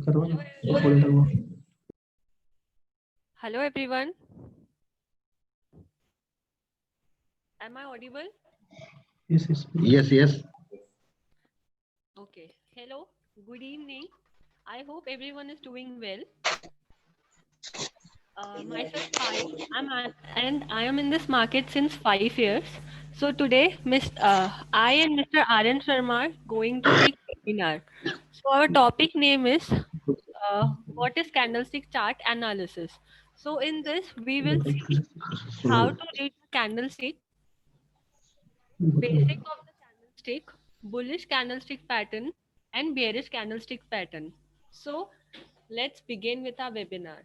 Hello everyone. Am I audible? Yes, yes. Okay. Hello. Good evening. I hope everyone is doing well. Myself Payal. And I am in this market since 5 years. So today, I and Mr. Aryan Sharma are going to take webinar. So our topic name is what is candlestick chart analysis. So in this, we will see how to read candlestick, basic of the candlestick, bullish candlestick pattern, and bearish candlestick pattern. So let's begin with our webinar.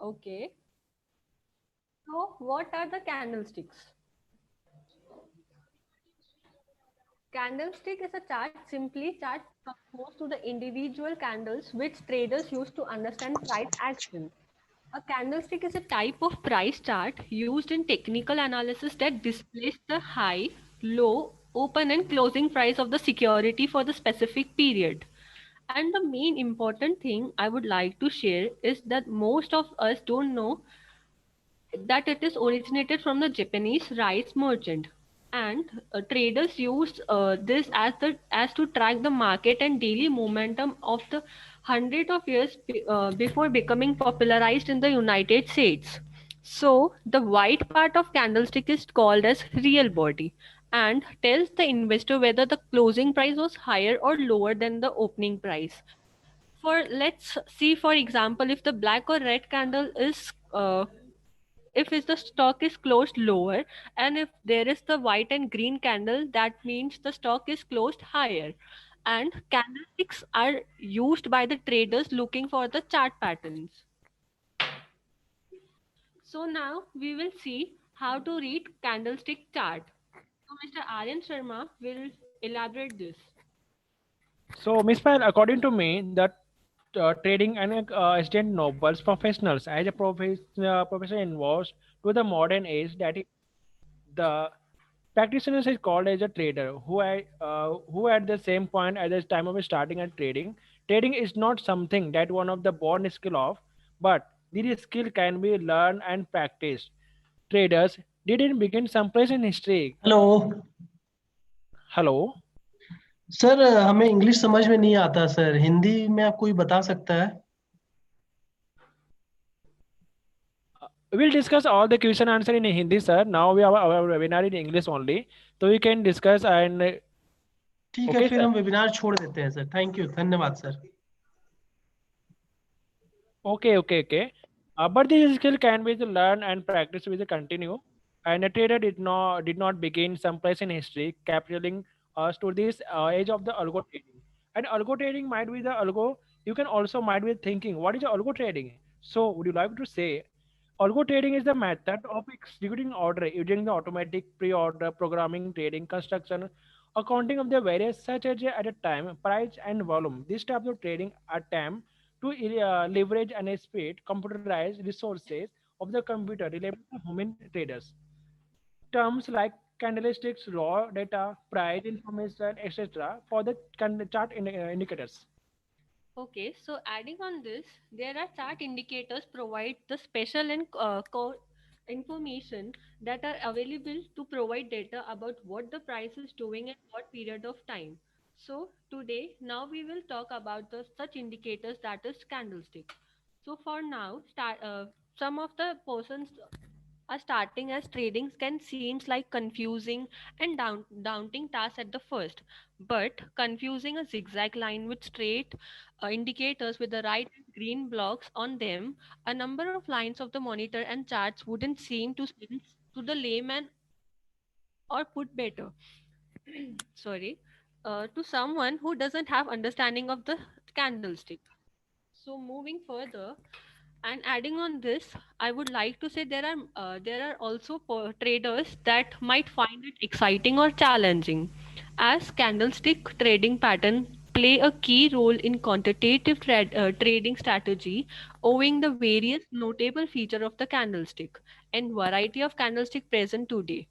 Okay. So what are the candlesticks? Candlestick is a chart, simply chart composed to the individual candles which traders use to understand price action. A candlestick is a type of price chart used in technical analysis that displays the high, low, open and closing price of the security for the specific period. And the main important thing I would like to share is that most of us don't know that it is originated from the Japanese rice merchant. And traders use this as to track the market and daily momentum of the hundred of years before becoming popularized in the United States. So the white part of candlestick is called as real body and tells the investor whether the closing price was higher or lower than the opening price. For let's see, for example, if the black or red candle is if is the stock is closed lower, and if there is the white and green candle, that means the stock is closed higher. And candlesticks are used by the traders looking for the chart patterns. So now we will see how to read candlestick chart. So Mr. Aryan Sharma will elaborate this. So, Miss Payal, according to me, that trading and assistant nobles professionals as a profession involves to the modern age that the practitioners is called as a trader who at the same point at the time of starting and trading is not something that one of the born skill of, but this skill can be learned and practiced. Traders didn't begin someplace in history. Hello Hello. Sir, हमें English समझ में नहीं आता sir. Hindi में आप कोई बता सकता है? We'll discuss all the question answer in Hindi, sir. Now we have our webinar in English only, so we can discuss and ठीक है, okay, फिर sir. हम वेबिनार छोड़ देते हैं सर। थैंक यू, धन्यवाद sir. Okay. But this skill can be learned and practiced with a continue. And a trader did not begin someplace in history, capturing us to this age of the algo trading. And algo trading might be the algo. You can also might be thinking, what is algo trading? So, would you like to say, algo trading is the method of executing order using the automatic pre-order programming, trading, construction, accounting of the various such as at a time, price, and volume. This type of trading attempt to leverage and speed computerized resources of the computer reliable to human traders. Terms like candlesticks, raw data, price information, etc. for the chart indicators. Okay, so adding on this, there are chart indicators provide the special and core information that are available to provide data about what the price is doing at what period of time. So today, now we will talk about the such indicators that is candlestick. So for now, some of the persons are starting as trading can seems like confusing and daunting task at the first, but confusing a zigzag line with straight indicators with the right and green blocks on them, a number of lines of the monitor and charts wouldn't seem to sense to the layman, or put better, sorry, to someone who doesn't have understanding of the candlestick. So moving further, and adding on this, I would like to say there are also traders that might find it exciting or challenging, as candlestick trading pattern play a key role in quantitative trading strategy, owing the various notable feature of the candlestick and variety of candlestick present today.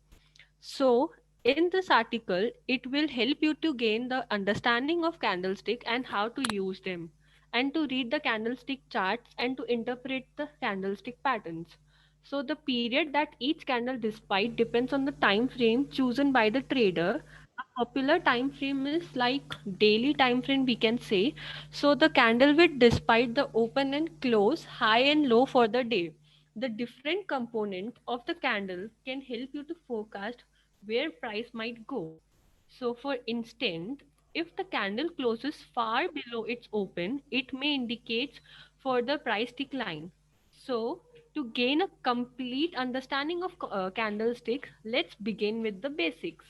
So In this article, it will help you to gain the understanding of candlestick and how to use them, and to read the candlestick charts and to interpret the candlestick patterns. So the period that each candle despite depends on the time frame chosen by the trader. A popular time frame is like daily time frame we can say. So the candle width despite the open and close, high and low for the day. The different component of the candle can help you to forecast where price might go. So for instance, if the candle closes far below its open, it may indicate further price decline. So to gain a complete understanding of candlesticks, let's begin with the basics.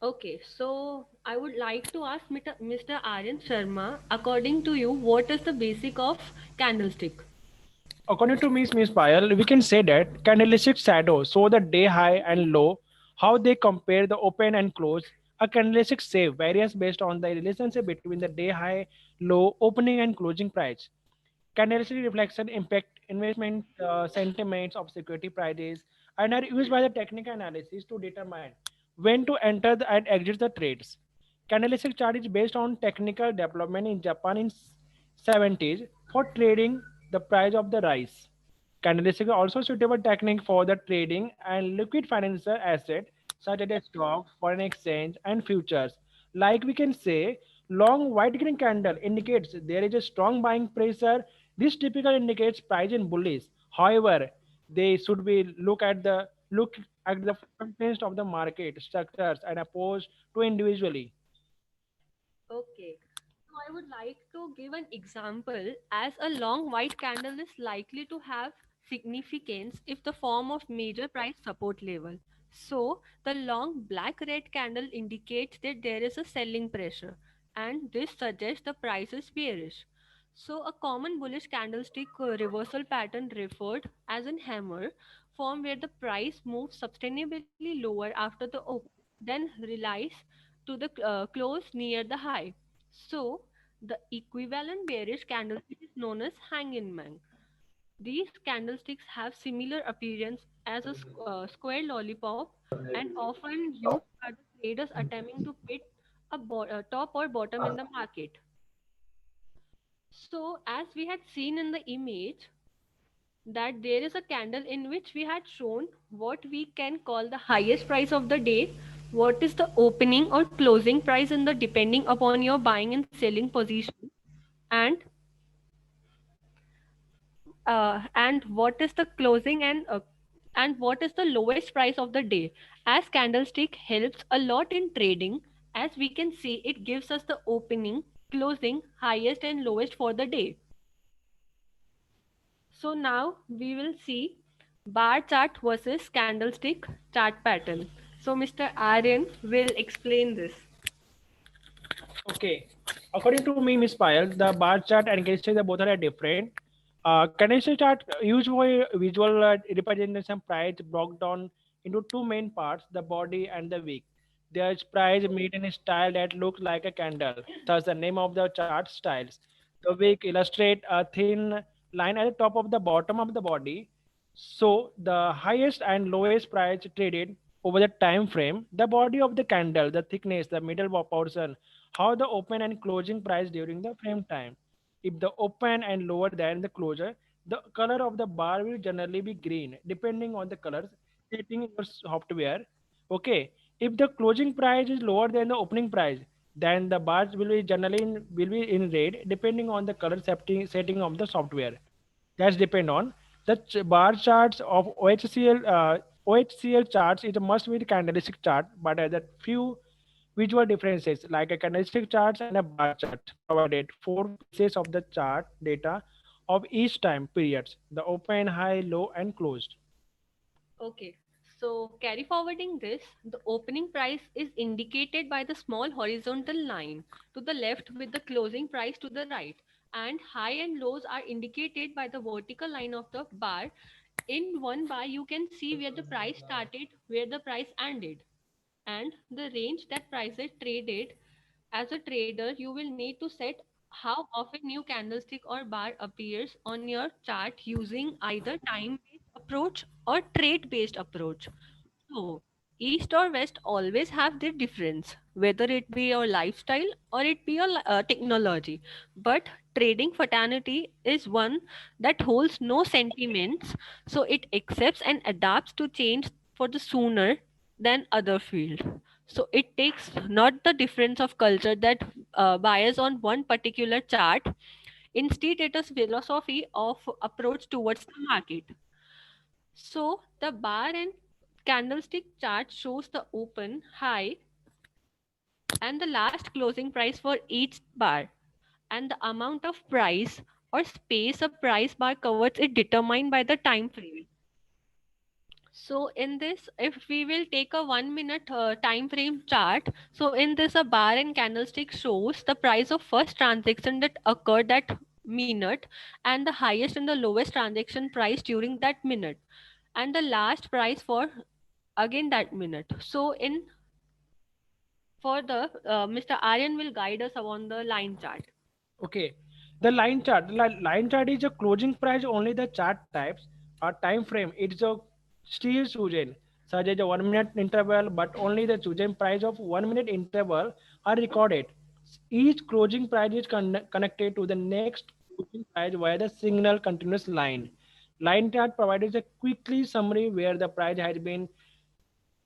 Okay, so I would like to ask Mr. Aryan Sharma, according to you, what is the basic of candlestick? According to Miss Payal, we can say that candlestick shadows show the day high and low, how they compare the open and close. A candlestick shape varies based on the relationship between the day high, low, opening and closing price. Candlestick reflection impact investment sentiments of security prices and are used by the technical analysis to determine when to enter and exit the trades. Candlestick chart is based on technical development in Japan in 70s for trading the price of the rice. Candlestick is also suitable technique for the trading and liquid financial asset such as stocks, foreign exchange, and futures. Like we can say, long white green candle indicates there is a strong buying pressure. This typically indicates price in bullish. However, they should be look at the context of the market structures and opposed to individually. Okay. So I would like to give an example as a long white candle is likely to have significance if the form of major price support level. So the long black red candle indicates that there is a selling pressure and this suggests the price is bearish. So a common bullish candlestick reversal pattern referred as an hammer form where the price moves sustainably lower after the open, then relies to the close near the high. So, the equivalent bearish candlestick is known as hanging man. These candlesticks have similar appearance as a square lollipop and often used by the traders attempting to pit a top or bottom in the market. So, as we had seen in the image, that there is a candle in which we had shown what we can call the highest price of the day, what is the opening or closing price in the depending upon your buying and selling position, and what is the closing and what is the lowest price of the day. As candlestick helps a lot in trading, as we can see, it gives us the opening, closing, highest and lowest for the day. So now we will see bar chart versus candlestick chart pattern. So Mr. Aryan will explain this. Okay. According to me, Miss Payal, the bar chart and candlestick both are different. Candlestick chart use for visual representation price broke down into two main parts, the body and the wick. There is price made in a style that looks like a candle. Thus, the name of the chart styles. The wick illustrate a thin line at the top of the bottom of the body. So the highest and lowest price traded over the time frame, the body of the candle, the thickness, the middle portion, how the open and closing price during the frame time. If the open and lower than the closure, the color of the bar will generally be green, depending on the colors setting in your software. Okay. If the closing price is lower than the opening price, then the bars will be will be in red, depending on the color setting of the software. That's depend on the bar charts of OHCL charts is a must-read candlestick chart, but has a few visual differences like a candlestick chart and a bar chart provided four pieces of the chart data of each time periods: the open, high, low, and closed. Okay. So carry forwarding this, the opening price is indicated by the small horizontal line to the left with the closing price to the right, and high and lows are indicated by the vertical line of the bar. In one bar you can see where the price started, where the price ended, and the range that price is traded. As a trader, you will need to set how often new candlestick or bar appears on your chart using either time based approach or trade-based approach. So, East or West always have their difference, whether it be your lifestyle or it be your technology. But trading fraternity is one that holds no sentiments, so it accepts and adapts to change for the sooner than other field. So it takes not the difference of culture that bias on one particular chart. Instead, it is philosophy of approach towards the market. So the bar and candlestick chart shows the open, high, and the last closing price for each bar. And the amount of price or space a price bar covers is determined by the time frame. So in this, if we will take a 1 minute time frame chart, so in this a bar and candlestick shows the price of first transaction that occurred that minute and the highest and the lowest transaction price during that minute and the last price for again that minute. So in further, Mr. Aryan will guide us on the line chart. Okay. The line chart. Line chart is a closing price only the chart types or time frame. It's a still chosen, such as a 1 minute interval, but only the chosen price of 1 minute interval are recorded. Each closing price is connected to the next closing price via the signal continuous line. Line chart provides a quickly summary where the price has been,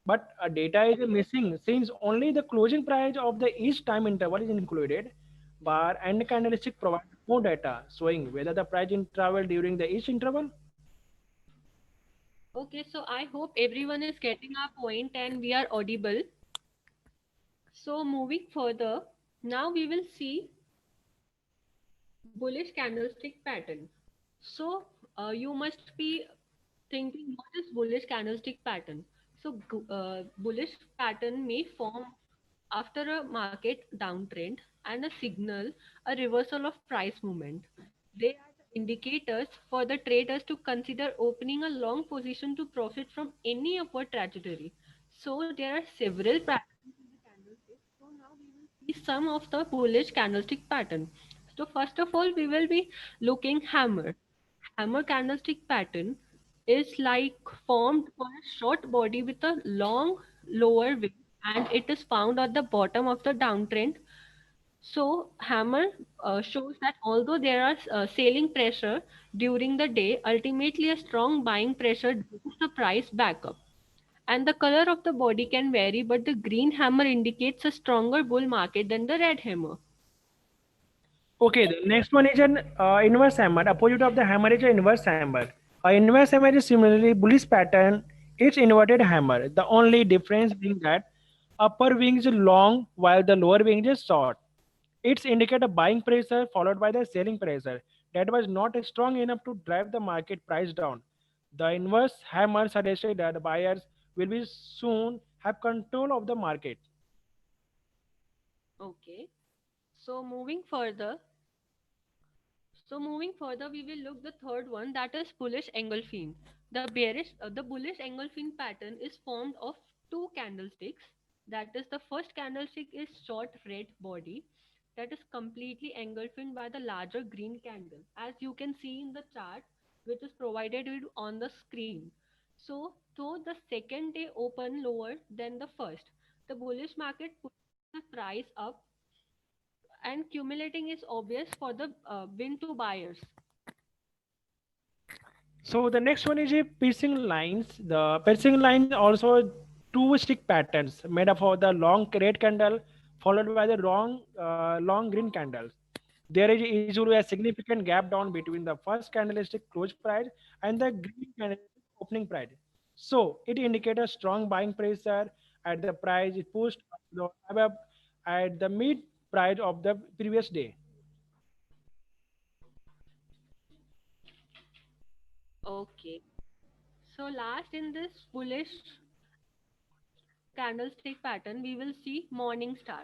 but data is missing since only the closing price of the each time interval is included. Bar and candlestick provide more data showing whether the price interval during the each interval. Okay, so I hope everyone is getting our point and we are audible. So moving further, now we will see bullish candlestick pattern. So you must be thinking what is bullish candlestick pattern. So bullish pattern may form after a market downtrend and a signal a reversal of price movement. They are the indicators for the traders to consider opening a long position to profit from any upward trajectory. So there are several patterns in the candlestick. So now we will see some of the bullish candlestick pattern. So first of all, we will be looking hammer. Hammer candlestick pattern is like formed for a short body with a long lower wick and it is found at the bottom of the downtrend. So hammer shows that although there are selling pressure during the day, ultimately a strong buying pressure brings the price back up. And the color of the body can vary, but the green hammer indicates a stronger bull market than the red hammer. Okay, the next one is an inverse hammer. Opposite of the hammer is an inverse hammer. A inverse hammer is similarly bullish pattern. It's inverted hammer. The only difference being that upper wing is long while the lower wing is short. It's indicate a buying pressure followed by the selling pressure that was not strong enough to drive the market price down. The inverse hammer suggested that buyers will be soon have control of the market. Okay. So moving further, we will look the third one that is bullish engulfing. The bullish engulfing pattern is formed of two candlesticks. That is, the first candlestick is short red body that is completely engulfed by the larger green candle, as you can see in the chart, which is provided on the screen. So, though the second day open lower than the first, the bullish market pushes the price up and cumulating is obvious for the win to buyers. So the next one is a piercing lines. The piercing lines also two stick patterns made up of the long red candle followed by the long green candles. There is usually a significant gap down between the first candlestick close price and the green candlestick opening price. So it indicates a strong buying pressure at the price it pushed above at the mid price of the previous day. Okay. So last in this bullish candlestick pattern, we will see morning star.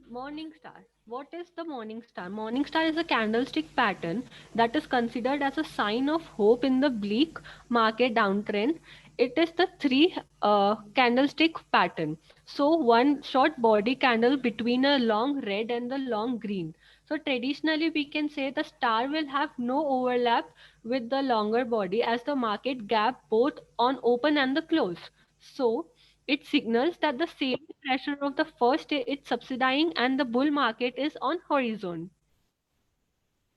Morning star. What is the morning star? Morning star is a candlestick pattern that is considered as a sign of hope in the bleak market downtrend. It is the three candlestick pattern. So one short body candle between a long red and the long green. So traditionally we can say the star will have no overlap with the longer body as the market gap both on open and the close. So it signals that the same pressure of the first day is subsidizing and the bull market is on horizon.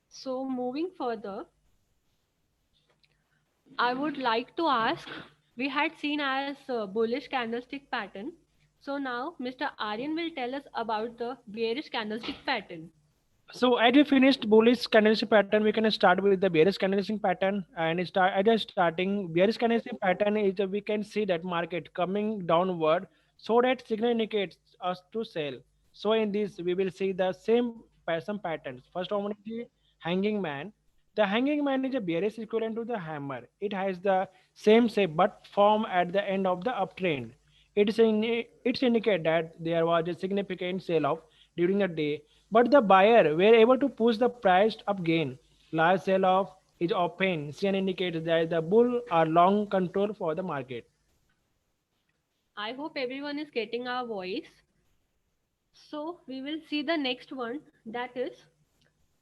So moving further, I would like to ask, we had seen as bullish candlestick pattern. So now Mr. Aryan will tell us about the bearish candlestick pattern. So as we finished bullish candlestick pattern, we can start with the bearish candlestick pattern. And start at the starting bearish candlestick pattern is we can see that market coming downward, so that signal indicates us to sell. So in this we will see the same some patterns. First one is the hanging man. The hanging man is a bearish equivalent to the hammer. It has the same shape but form at the end of the uptrend. It's indicate that there was a significant sell-off during the day, but the buyer were able to push the price up again. Large sell-off is often seen indicates that the bull are long control for the market. I hope everyone is getting our voice. So we will see the next one, that is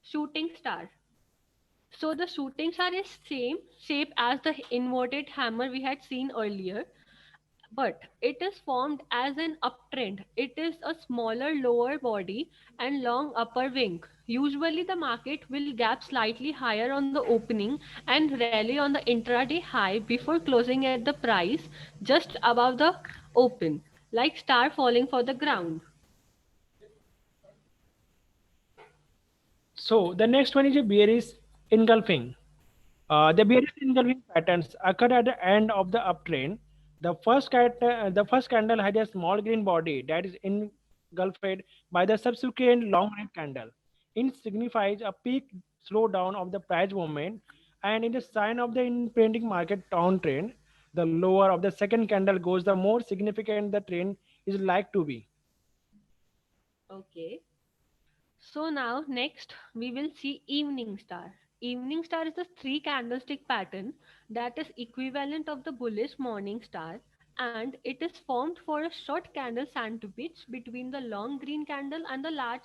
shooting star. So the shooting star is same shape as the inverted hammer we had seen earlier, but it is formed as an uptrend. It is a smaller lower body and long upper wing. Usually the market will gap slightly higher on the opening and rally on the intraday high before closing at the price just above the open, like star falling for the ground. So the next one is a bearish engulfing. The bearish engulfing patterns occur at the end of the uptrend. The first candle has a small green body that is engulfed by the subsequent long red candle. It signifies a peak slowdown of the price movement, and in the sign of the impending market downtrend. The lower of the second candle goes, the more significant the trend is like to be. Okay. So now next we will see evening star. Evening star is the three candlestick pattern that is equivalent of the bullish morning star, and it is formed for a short candle sandwich between the long green candle and the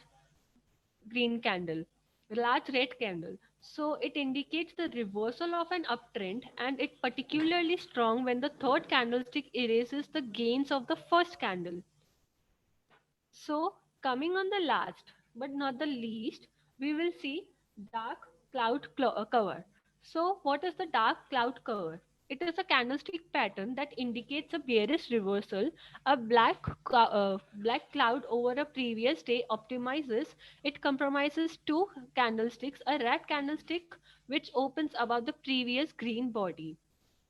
green candle, large red candle. So it indicates the reversal of an uptrend, and it particularly strong when the third candlestick erases the gains of the first candle. So, coming on the last but not the least, we will see dark cloud cover. So, what is the dark cloud cover? It is a candlestick pattern that indicates a bearish reversal. A black cloud over a previous day optimizes. It compromises two candlesticks, a red candlestick which opens above the previous green body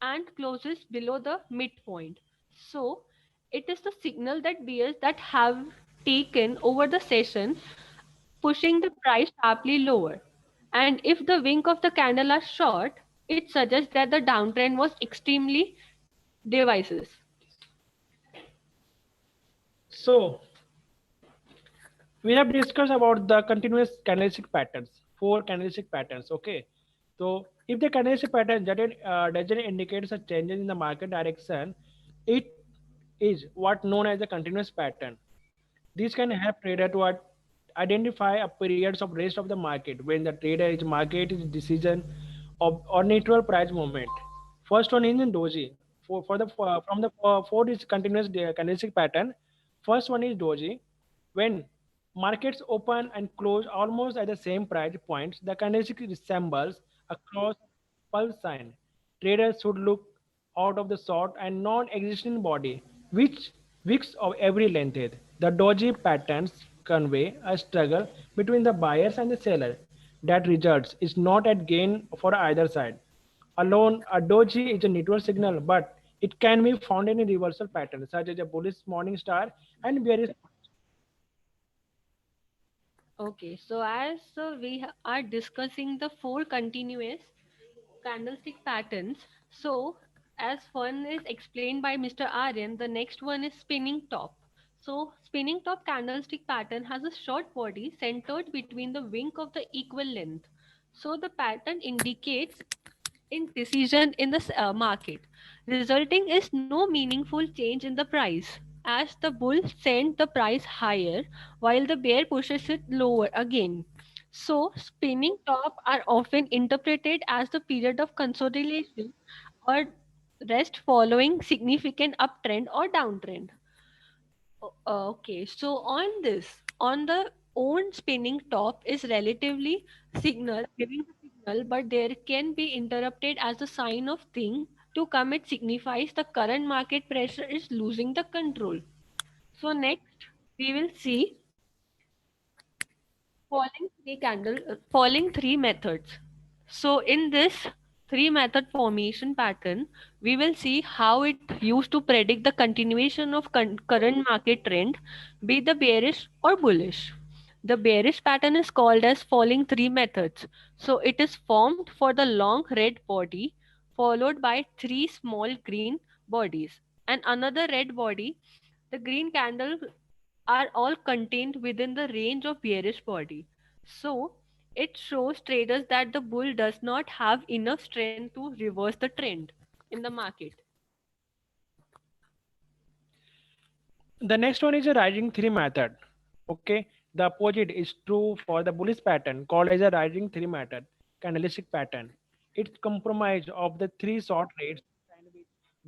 and closes below the midpoint. So, it is the signal that bears that have taken over the session, pushing the price sharply lower. And if the wink of the candle are short, it suggests that the downtrend was extremely devices. So we have discussed about the continuous candlestick patterns, four candlestick patterns. Okay, so if the candlestick pattern doesn't indicate a changes in the market direction, it is what known as a continuous pattern. This can help trader to identify a periods of rest of the market when the trader is market is decision of or neutral price movement. First one is in doji. For the from the four is continuous candlestick pattern. First one is doji. When markets open and close almost at the same price points, the candlestick resembles a cross pulse sign. Traders should look out of the short and non-existing body, which wicks of every length. The doji patterns convey a struggle between the buyers and the seller that results is not at gain for either side. Alone, a doji is a neutral signal, but it can be found in a reversal pattern such as a bullish morning star and bearish. Okay, so as are discussing the four continuous candlestick patterns, so as one is explained by Mr. Aryan, the next one is spinning top. So spinning top candlestick pattern has a short body centered between the wink of the equal length. So the pattern indicates indecision in the market, resulting is no meaningful change in the price. as the bull sends the price higher while the bear pushes it lower again. So spinning top are often interpreted as the period of consolidation or rest following significant uptrend or downtrend. Okay, so on the own spinning top is relatively signal, giving the signal, but there can be interrupted as a sign of thing to come. It signifies the current market pressure is losing the control. So next, we will see falling three methods. So in this three method formation pattern, we will see how it used to predict the continuation of current market trend, be the bearish or bullish. The bearish pattern is called as falling three methods. So it is formed for the long red body followed by three small green bodies and another red body. The green candle are all contained within the range of bearish body. So it shows traders that the bull does not have enough strength to reverse the trend in the market. The next one is a rising three method. Okay, the opposite is true for the bullish pattern called as a rising three method candlestick pattern. It's comprised of the three short rates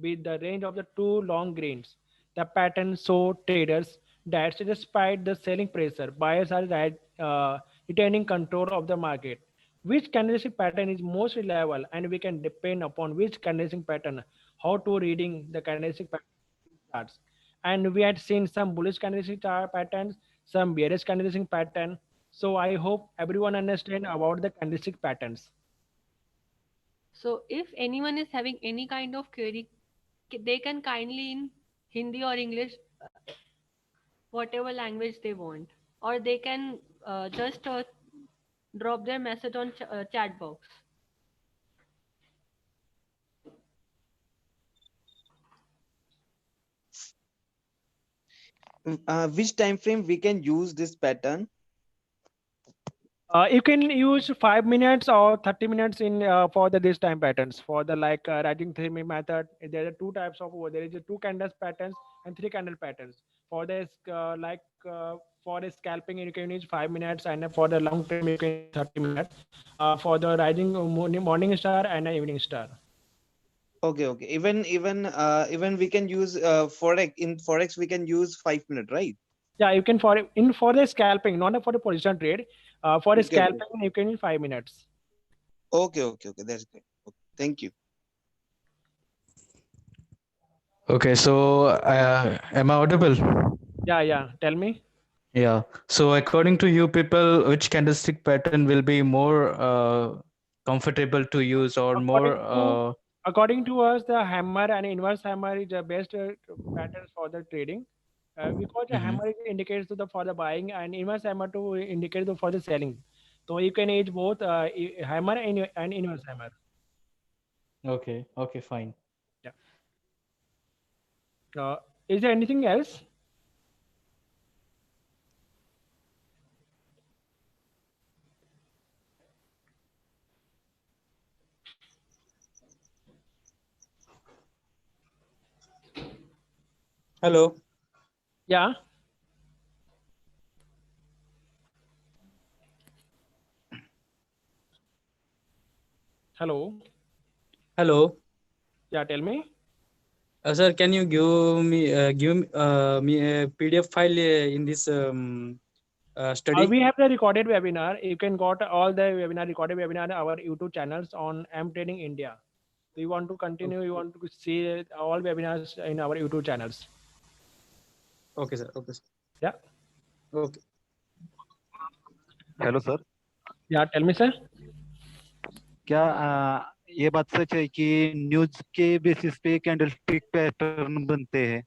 with the range of the two long grains. The pattern show traders that despite the selling pressure, buyers are retaining control of the market. Which candlestick pattern is most reliable, and we can depend upon which candlestick pattern, how to reading the candlestick pattern charts. And we had seen some bullish candlestick chart patterns, some bearish candlestick pattern. So I hope everyone understand about the candlestick patterns. So if anyone is having any kind of query, they can kindly in Hindi or English, whatever language they want, or they can just drop their message on chat box. Which time frame we can use this pattern? You can use 5 minutes or 30 minutes in for the this time patterns for the like rising three method. There are two types of there is a two candles patterns and three candle patterns. For this for the scalping you can use 5 minutes, and for the long term you can use 30 minutes. For the rising morning star and evening star. Okay. Even we can use forex. In forex we can use 5 minutes, right? Yeah, you can for the scalping, not for the position trade. For the Okay. scalping you can use 5 minutes. Okay. That's great. Okay. Thank you. Okay, so am I audible? Yeah. Tell me. Yeah. So according to you people, which candlestick pattern will be more comfortable to use or more According to us, the hammer and inverse hammer is the best patterns for the trading. Because the Mhm. hammer indicates to the for the buying and inverse hammer to indicate for the selling. So you can use both hammer and inverse hammer. Okay, fine. Yeah. Is there anything else? Hello. Yeah. Hello. Hello, Yeah. Tell me. sir. Can you give me a PDF file in this study? We have the recorded webinar. You can got all the recorded webinar on our YouTube channels on M Trading India. So you want to continue, you want to see all webinars in our YouTube channels. Okay, sir. Okay, sir. Yeah. Okay. Hello sir, Yeah. Tell me, sir. क्या ये बात सच है कि news के basis पे candlestick pattern बनते हैं?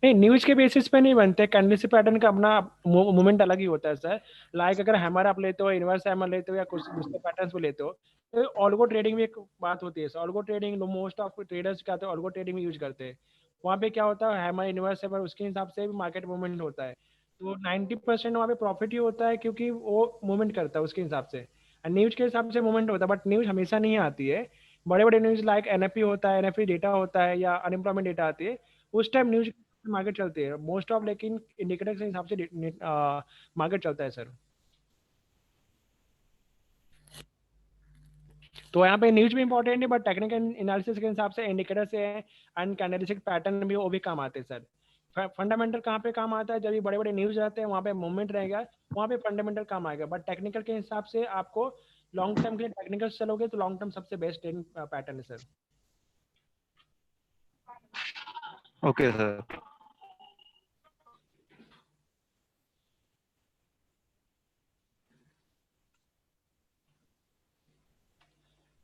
नहीं, न्यूज के बेसिस पे नहीं बनते। कैंडलस्टिक पैटर्न का अपना मूवमेंट अलग ही होता है सर। लाइक अगर हैमर आप लेते हो, इनवर्स हैमर लेते हो या कुछ दूसरे पैटर्न्स भी लेते हो, तो ऑल्गो ट्रेडिंग में एक बात होती है sir. Algo trading most of traders क्या होते हैं, ऑल्गो ट्रेडिंग में यूज करते हैं। वहाँ पे क्या होता है, हैमर इनवर्स हैमर उसके हिसाब से भी मार्केट मूवमेंट होता है। तो 90% वहाँ पे प्रॉफिट ही होता है, क्योंकि वो मूवमेंट करता है उसके हिसाब से। न्यूज के हिसाब से मूवमेंट होता है, बट न्यूज हमेशा नहीं आती है। बड़े बड़े न्यूज लाइक एनएफपी होता है, एनएफपी डेटा होता है या अनएम्प्लॉयमेंट डेटा आती है, उस टाइम न्यूज मार्केट चलती है मोस्ट ऑफ, लेकिन इंडिकेटर के हिसाब से मार्केट चलता है सर। तो यहाँ पे न्यूज भी इंपॉर्टेंट है, बट टेक्निकल एनालिसिस के हिसाब से इंडिकेटर से एंड कैंडलस्टिक पैटर्न भी वो भी काम आते हैं सर। फंडामेंटल कहाँ पे काम आता है, जब भी बड़े बड़े न्यूज रहते हैं वहाँ पे मूवमेंट रहेगा, वहाँ पे फंडामेंटल काम आएगा, बट टेक्निकल के हिसाब से आपको लॉन्ग टर्म के लिए टेक्निकल चलोगे तो लॉन्ग टर्म सबसे बेस्ट ट्रेडिंग पैटर्न है sir. Okay sir.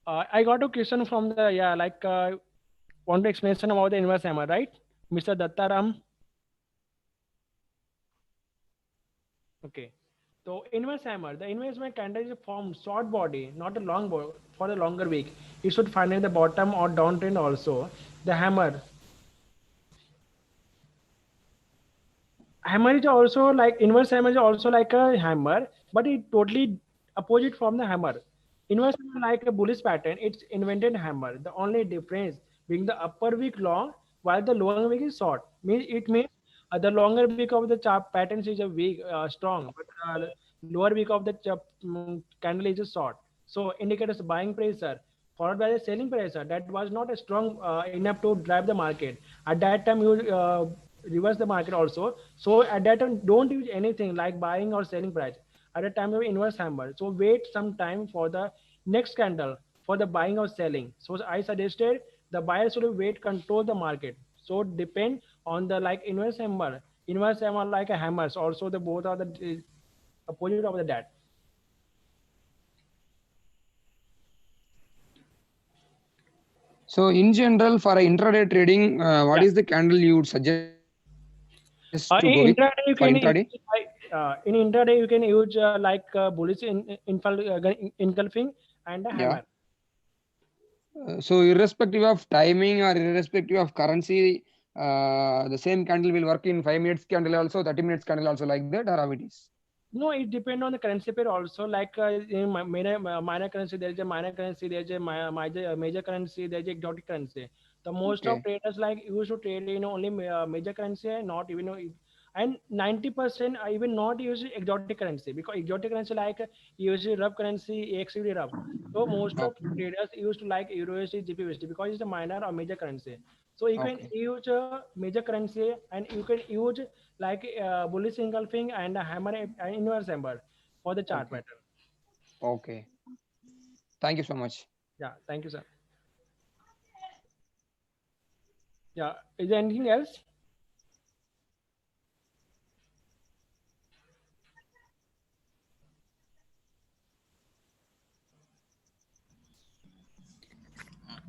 I got a question from the want to explanation about the inverse hammer, right, Mr. Dattaram? Okay. So inverse hammer, the inverse hammer candle is a form short body, not a long body for the longer wick. You should find in the bottom or downtrend also. The hammer is also like inverse hammer is also like a hammer, but it totally opposite from the hammer. Inverse hammer like a bullish pattern, it's invented hammer. The only difference being the upper wick long while the lower wick is short. Means the longer wick of the chart patterns is a weak strong, but lower wick of the candle is a short. So indicators buying pressure followed by the selling pressure that was not a strong enough to drive the market. At that time, you reverse the market also. So at that time, don't use anything like buying or selling price. At the time of inverse hammer, so wait some time for the next candle for the buying or selling. So I suggested the buyer should wait, control the market. So depend on the like inverse hammer like a hammers. Also the both are the opposite of the that. So in general, for intraday trading, what Yeah. is the candle you would suggest to go In with intraday you for can intraday? in intraday you can use bullish engulfing and a Yeah. hammer. So irrespective of timing or irrespective of currency, the same candle will work in 5 minutes candle also, 30 minutes candle also, like that, or how it is? No, it depends on the currency pair also. Like in minor currency, there is a minor currency, there is a major currency, there is a exotic currency. The most of Okay. traders like used to trade in only major currency, not even and 90% even not use exotic currency, because exotic currency like USD rough currency, AXUD rough. So most of Okay. traders used to like Euro USD, GBP because it's a minor or major currency. So you can Okay. use major currency, and you can use like bullish engulfing and a hammer and inverse hammer for the chart Okay. pattern. Okay. Thank you so much. Yeah, thank you, sir. Yeah, is there anything else?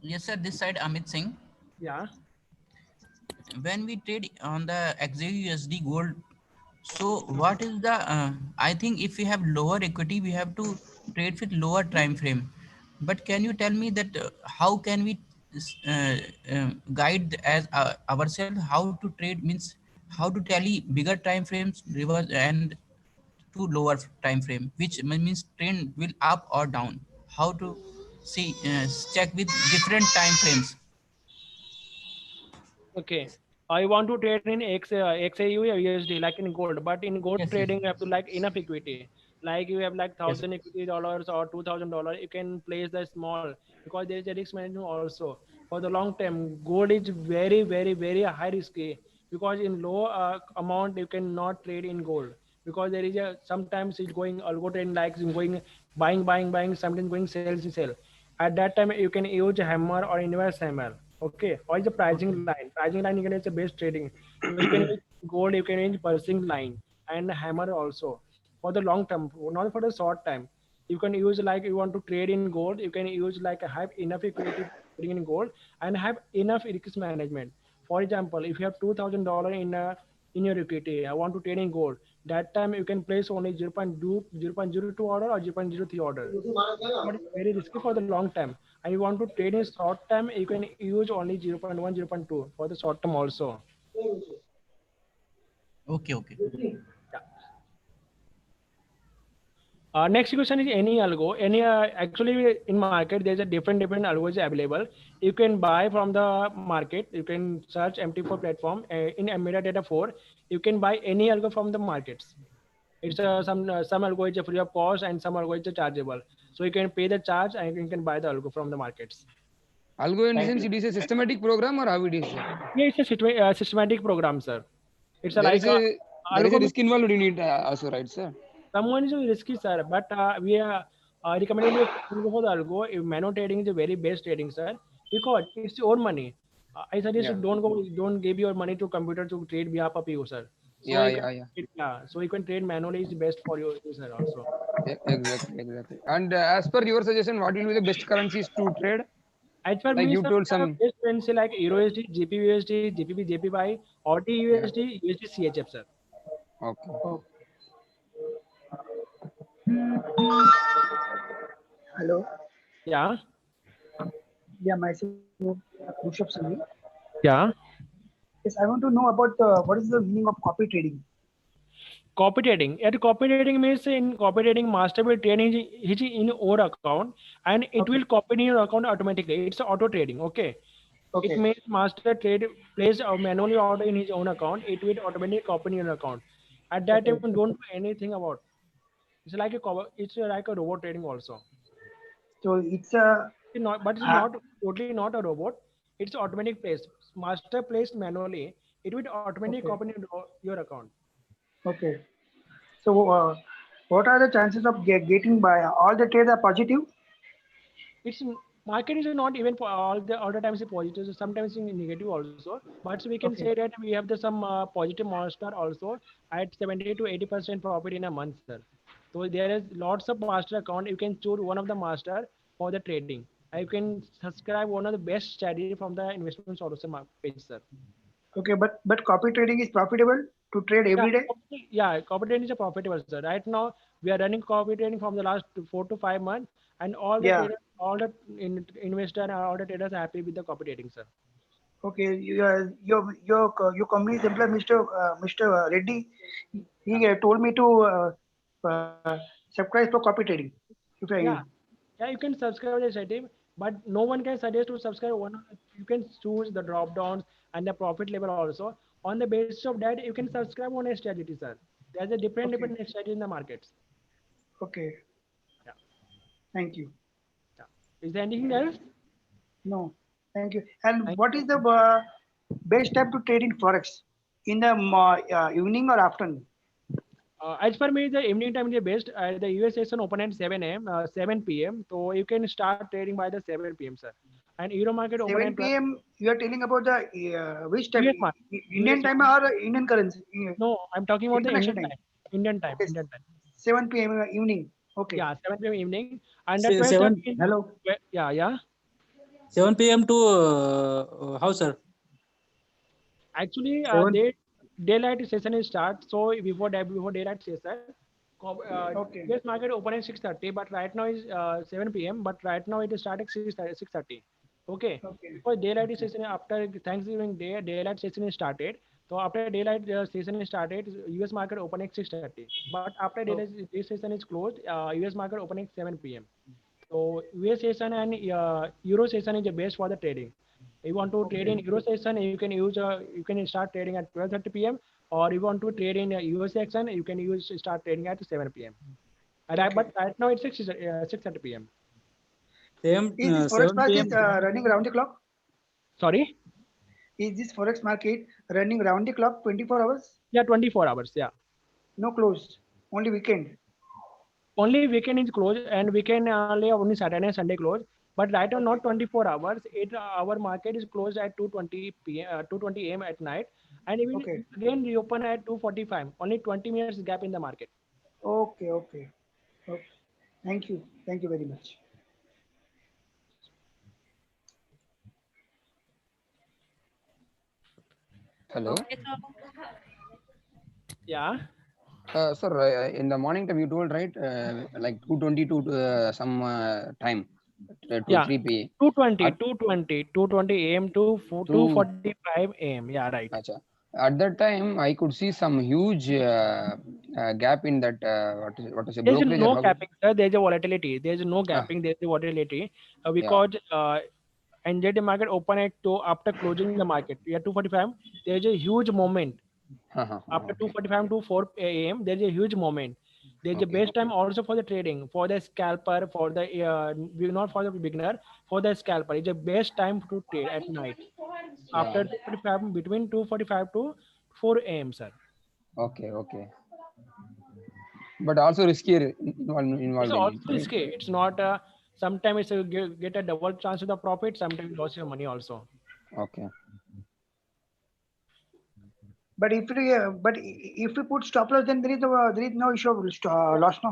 Yes, sir. This side Amit Singh. Yeah. When we trade on the XAUSD gold, so what is the? I think if we have lower equity, we have to trade with lower time frame. But can you tell me that how can we guide as ourselves how to trade, means how to tally bigger time frames, reverse and to lower time frame, which means trend will up or down? How to see check with different time frames? Okay. I want to trade in XAU or USD like in gold, but in gold Yes, yes. trading you have to like enough equity. Like you have like Yes. 1,000 equity dollars or $2,000, you can place the small, because there is a risk management also. For the long term, gold is very, very, very high risky, because in low amount you cannot trade in gold, because there is a sometimes it's going algo trend, like it's going buying, sometimes going sell. At that time you can use hammer or inverse hammer. Okay, or is the pricing line. Pricing line you can use the base trading. You can use gold, you can use purchasing line and hammer also for the long term, not for the short time. You can use like you want to trade in gold, you can use like have enough equity trading in gold and have enough risk management. For example, if you have $2,000 in your equity, I want to trade in gold. That time you can place only 0.02 order or 0.03 order, but it's very risky for the long term. And you want to trade in short term, you can use only 0.1, 0.2 for the short term also. Okay, okay. Yeah. Next question is any algo. Any actually in market there's a different algos available. You can buy from the market. You can search MT4 platform in metadata 4. You can buy any algo from the markets. It's some algo is free of cost and some algo is chargeable. So you can pay the charge and you can buy the algo from the markets. Algo in the Thank sense you. it is a systematic program or how it is, sir? Yeah, it's a systematic program, sir. It's a There like is a algo risk involved in it also, right, sir? someone is risky, sir, but we are recommending you for the algo. If manual trading is the very best trading, sir, because it's your money. I suggest you Yeah. don't give your money to computer to trade behalf of you, sir. So Yeah, you yeah, can, yeah. so you can trade manually is best for you, sir, also. Exactly. And as per your suggestion, what will be the best currencies to trade? As for Like me, you sir, told the some. best currency like Euro USD, GBP USD, GBP JPY, AUD Yeah. USD, USD CHF, sir. Okay. Hello. Yeah. Yeah, myself, Rushabh Singh. Yeah. Yes, I want to know about what is the meaning of copy trading. Copy trading. At copy trading means in copy trading, master will trade his in your account and it will copy in your account automatically. It's auto trading. Okay. It Okay. means master trade placed a manually order in his own account. It will automatically copy in your account. At that Okay. time, don't do anything about. It's like a robot trading also. So it's a But it's not totally not a robot. It's automatic placed. Master placed manually. It will automatically okay. copy in your account. Okay. So what are the chances of getting by all the trades are positive? It's market is not even for all the times positive. Sometimes it's negative also. But we can say Okay. that we have the some positive master also at 70 to 80% profit in a month, sir. So there is lots of master account. You can choose one of the master for the trading. You can subscribe one of the best strategy from the investment solution page, sir. Okay. But copy trading is profitable to trade Yeah, every day. copy trading is a profitable, sir. Right now we are running copy trading from the last 4 to 5 months, and all the Yeah. traders, all the investor, and all the traders are happy with the copy trading, sir. Okay. Your company's employee, Mr. Reddy, he told me to subscribe for copy trading. If I Yeah, yeah, you can subscribe the setting, but no one can suggest to subscribe one. You can choose the drop downs and the profit level also. On the basis of that, you can subscribe on a strategy, sir. There's a okay. different strategy in the markets. Okay. Yeah, Thank you. yeah. Is there anything else? No. Thank you. And Thank what is the best time to trade in forex? In the evening or afternoon? As for me, the evening time is the best. The US session open at 7 a.m., 7 p.m. So you can start trading by the 7 p.m., sir. And Euro market open at 7 12. p.m. You are telling about the which time? US market. Indian time or Indian currency? No, I'm talking about the International Indian time. time. Indian time. Okay. Indian time. 7 p.m. Evening. Okay. Yeah, 7 p.m. evening. And at 7 12:30. Hello. Yeah, yeah. 7 p.m. to how, sir? Actually, 7. daylight session is start. So before daylight session, Okay. US market open at 6:30. But right now is 7 p.m. But right now it is start at 6:30. Okay. Okay. Because daylight session after Thanksgiving Day, daylight session is started. So after daylight session is started, US market open at 6:30. But after Oh, daylight session is closed, US market open at 7 p.m. So US session and Euro session is the best for the trading. If you want to trade okay. in Euro session, you can start trading at 12:30 p.m. Or if you want to trade in US session, you can start trading at 7 p.m. Okay. But right now it's 6:30 p.m. Is this forex 7 market p.m. running round the clock? Sorry? Is this forex market running round the clock 24 hours? Yeah, 24 hours. Yeah. No closed. Only weekend. Only weekend is closed and weekend only Saturday and Sunday closed. But right now Okay. not 24 hours. Our market is closed at 2:20 p.m. 2:20 a.m. at night, and it will Okay. again reopen at 2:45. Only 20 minutes gap in the market. Okay. Okay. Okay. Thank you. Thank you very much. Hello. Okay, so Yeah. Sir, in the morning time you told, right? Like 2:20 to some time, to Yeah. 3 p. 2:20 a.m. to To 2:45 a.m. Yeah, right. Acha. at that time I could see some huge gap in that what is a There's brokerage. no or how- gapping, sir. There's a volatility. There's no Ah, gapping. There's a volatility yeah. because NZD market open at after closing the market. We are 2:45. There's a huge moment. After 2:45 to 4 a.m. there's a huge moment. There's a Okay. best time also for the trading, for the scalper, for the not for the beginner, for the scalper. It's the best time to trade at night. After Yeah. 2:45, between 2:45 to 4 a.m. sir. Okay, okay. But also riskier It's involved in also it, right? risky. It's not. Sometimes it's get a double chance of the profit. Sometimes you lose your money also. Okay. But if we put stop loss, then there is no issue of loss, no.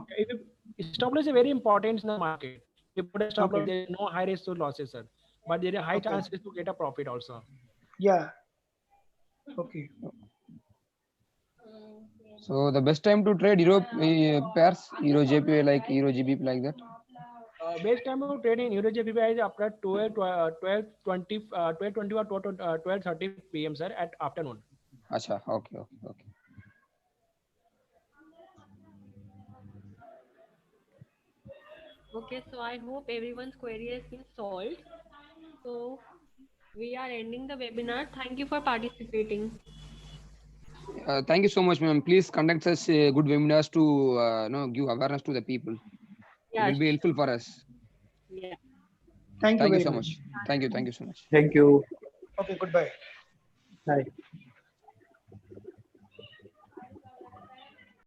Stop loss is very important in the market. If you put a stop loss, Okay. there is no high risk to losses, sir. But there is a high Okay. chances to get a profit also. Yeah. Okay. So the best time to trade Euro pairs, Euro JPY like Euro GBP like that. Best time to trade in Euro JPY is after 12:20 or 12:30 p.m. sir at afternoon. Acha, okay, okay, okay. Okay, so I hope everyone's query has been solved. So we are ending the webinar. Thank you for participating. Thank you so much, ma'am. Please conduct such good webinars to give awareness to the people. Yeah, It will be helpful for us. Yeah. Thank you Thank you very so much. much. Thank you so much. Thank you. Okay, goodbye. Bye.